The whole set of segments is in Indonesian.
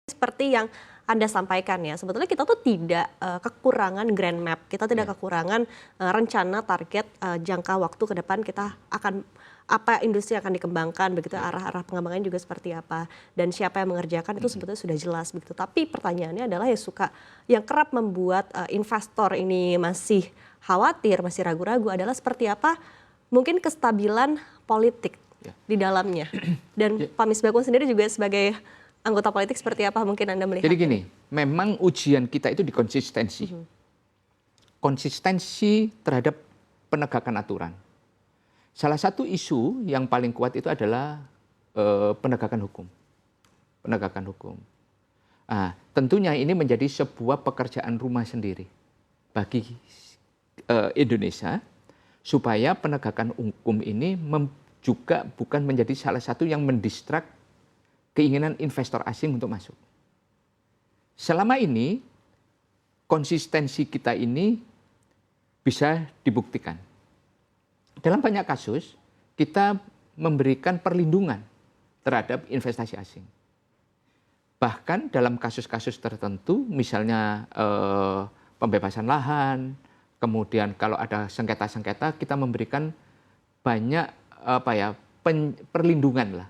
seperti yang Anda sampaikan ya, sebetulnya kita tuh tidak kekurangan grand map, kita tidak kekurangan rencana target jangka waktu ke depan kita akan apa industri yang akan dikembangkan begitu, arah-arah pengembangannya juga seperti apa dan siapa yang mengerjakan itu sebetulnya sudah jelas begitu. Tapi pertanyaannya adalah yang kerap membuat investor ini masih khawatir, masih ragu-ragu adalah seperti apa mungkin kestabilan politik di dalamnya. Dan Pak Misbakun sendiri juga sebagai anggota politik seperti apa mungkin Anda melihat? Jadi gini, memang ujian kita itu di konsistensi. Konsistensi terhadap penegakan aturan. Salah satu isu yang paling kuat itu adalah penegakan hukum. Penegakan hukum. Nah, tentunya ini menjadi sebuah pekerjaan rumah sendiri bagi Indonesia supaya penegakan hukum ini juga bukan menjadi salah satu yang mendistrak keinginan investor asing untuk masuk. Selama ini konsistensi kita ini bisa dibuktikan. Dalam banyak kasus kita memberikan perlindungan terhadap investasi asing. Bahkan dalam kasus-kasus tertentu, misalnya pembebasan lahan, kemudian kalau ada sengketa-sengketa, kita memberikan banyak perlindungan lah,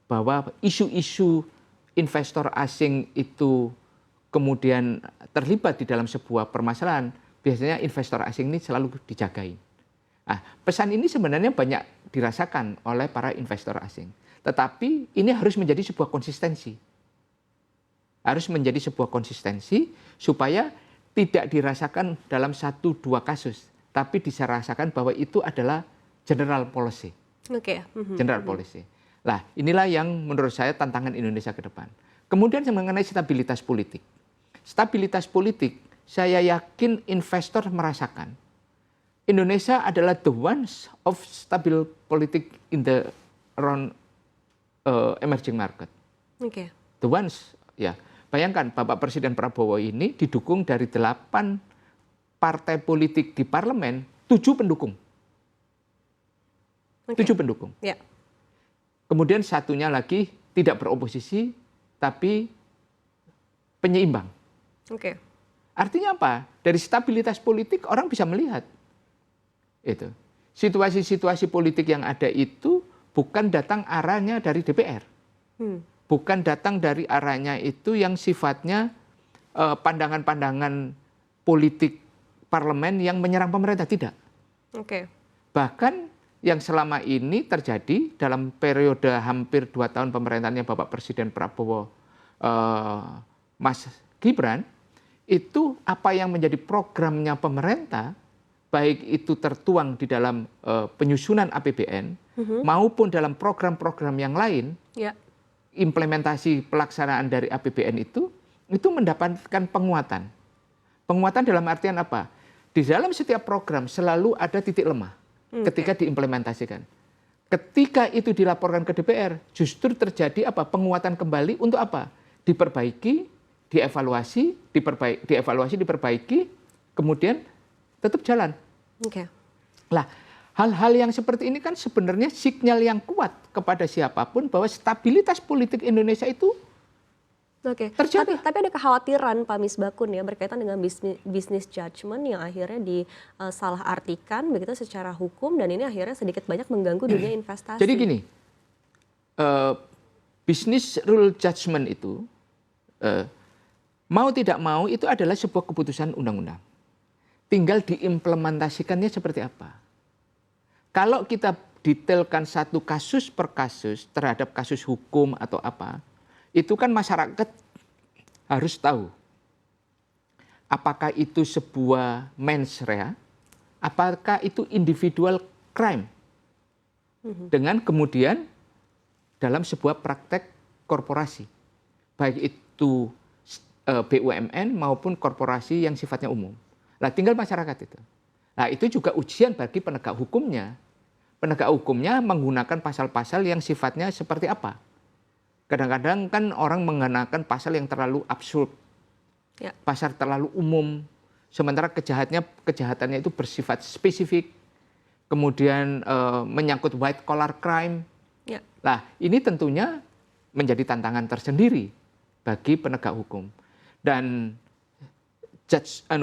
bahwa isu-isu investor asing itu kemudian terlibat di dalam sebuah permasalahan, biasanya investor asing ini selalu dijagain. Nah, pesan ini sebenarnya banyak dirasakan oleh para investor asing. Tetapi ini harus menjadi sebuah konsistensi. Harus menjadi sebuah konsistensi supaya tidak dirasakan dalam 1-2 kasus. Tapi dirasakan bahwa itu adalah general policy. General policy. Nah, inilah yang menurut saya tantangan Indonesia ke depan. Kemudian mengenai stabilitas politik. Stabilitas politik, saya yakin investor merasakan Indonesia adalah the ones of stable politik in the around emerging market. The ones, ya. Bayangkan Bapak Presiden Prabowo ini didukung dari 8 partai politik di parlemen, 7 pendukung. 7 pendukung. Kemudian satunya lagi tidak beroposisi, tapi penyeimbang. Artinya apa? Dari stabilitas politik orang bisa melihat. Itu. Situasi-situasi politik yang ada itu bukan datang arahnya dari DPR. Bukan datang dari arahnya itu yang sifatnya pandangan-pandangan politik parlemen yang menyerang pemerintah. Tidak. Bahkan yang selama ini terjadi dalam periode hampir 2 tahun pemerintahannya Bapak Presiden Prabowo, Mas Gibran, itu apa yang menjadi programnya pemerintah, baik itu tertuang di dalam penyusunan APBN maupun dalam program-program yang lain, implementasi pelaksanaan dari APBN itu mendapatkan penguatan. Penguatan dalam artian apa? Di dalam setiap program selalu ada titik lemah ketika diimplementasikan. Ketika itu dilaporkan ke DPR, justru terjadi apa? Penguatan kembali untuk apa? Diperbaiki, dievaluasi, diperbaiki, kemudian tetap jalan. Lah, hal-hal yang seperti ini kan sebenarnya sinyal yang kuat kepada siapapun bahwa stabilitas politik Indonesia itu terjaga. Tapi ada kekhawatiran Pak Misbakun ya berkaitan dengan business judgment yang akhirnya disalahartikan begitu secara hukum dan ini akhirnya sedikit banyak mengganggu dunia investasi. Jadi gini, business rule judgment itu mau tidak mau itu adalah sebuah keputusan undang-undang. Tinggal diimplementasikannya seperti apa. Kalau kita detailkan satu kasus per kasus terhadap kasus hukum atau apa, itu kan masyarakat harus tahu apakah itu sebuah mens rea, apakah itu individual crime. Dengan kemudian dalam sebuah praktek korporasi, baik itu BUMN maupun korporasi yang sifatnya umum. Nah, tinggal masyarakat itu. Nah, itu juga ujian bagi penegak hukumnya. Penegak hukumnya menggunakan pasal-pasal yang sifatnya seperti apa. Kadang-kadang kan orang menggunakan pasal yang terlalu absurd, pasal terlalu umum, sementara kejahatannya itu bersifat spesifik, kemudian menyangkut white collar crime. Nah, ini tentunya menjadi tantangan tersendiri bagi penegak hukum. Dan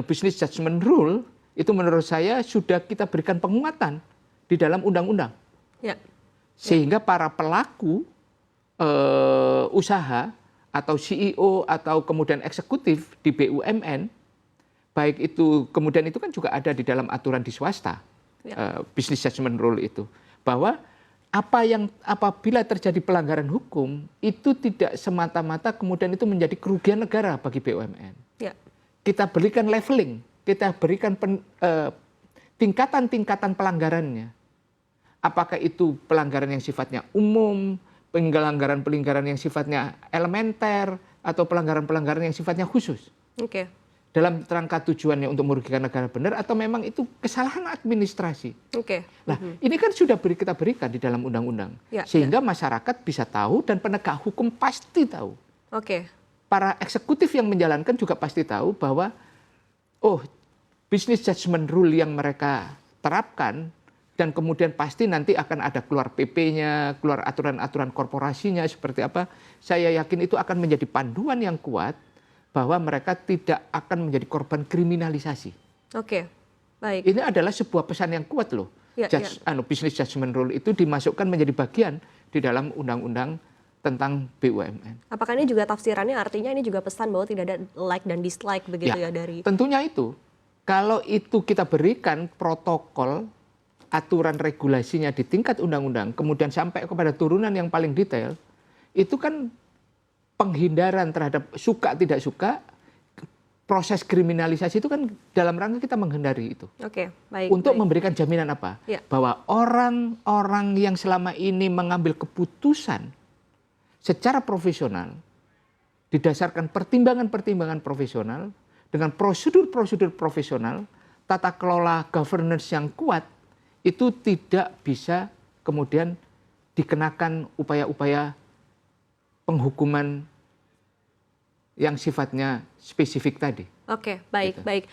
business judgment rule itu menurut saya sudah kita berikan penguatan di dalam undang-undang. Ya. Sehingga para pelaku usaha atau CEO atau kemudian eksekutif di BUMN, baik itu kemudian itu kan juga ada di dalam aturan di swasta, business judgment rule itu, bahwa apabila terjadi pelanggaran hukum itu tidak semata-mata kemudian itu menjadi kerugian negara bagi BUMN. Ya. Kita berikan leveling, kita berikan tingkatan-tingkatan pelanggarannya. Apakah itu pelanggaran yang sifatnya umum, pelanggaran-pelanggaran yang sifatnya elementer, atau pelanggaran-pelanggaran yang sifatnya khusus. Oke. Dalam rangka tujuannya untuk merugikan negara benar, atau memang itu kesalahan administrasi. Oke. Nah, ini kan sudah kita berikan di dalam undang-undang. Ya, sehingga masyarakat bisa tahu dan penegak hukum pasti tahu. Oke. Para eksekutif yang menjalankan juga pasti tahu bahwa, oh, business judgment rule yang mereka terapkan, dan kemudian pasti nanti akan ada keluar PP-nya, keluar aturan-aturan korporasinya seperti apa. Saya yakin itu akan menjadi panduan yang kuat bahwa mereka tidak akan menjadi korban kriminalisasi. Oke, baik. Ini adalah sebuah pesan yang kuat loh. Ya, business judgment rule itu dimasukkan menjadi bagian di dalam undang-undang tentang BUMN. Apakah ini juga tafsirannya artinya ini juga pesan bahwa tidak ada like dan dislike begitu ya dari... Tentunya itu. Kalau itu kita berikan protokol, aturan regulasinya di tingkat undang-undang, kemudian sampai kepada turunan yang paling detail, itu kan penghindaran terhadap suka tidak suka, proses kriminalisasi itu kan dalam rangka kita menghindari itu. Oke, baik. Untuk memberikan jaminan apa? Ya. Bahwa orang-orang yang selama ini mengambil keputusan secara profesional, didasarkan pertimbangan-pertimbangan profesional, dengan prosedur-prosedur profesional, tata kelola governance yang kuat, itu tidak bisa kemudian dikenakan upaya-upaya penghukuman yang sifatnya spesifik tadi. Oke, baik, gitu. Baik.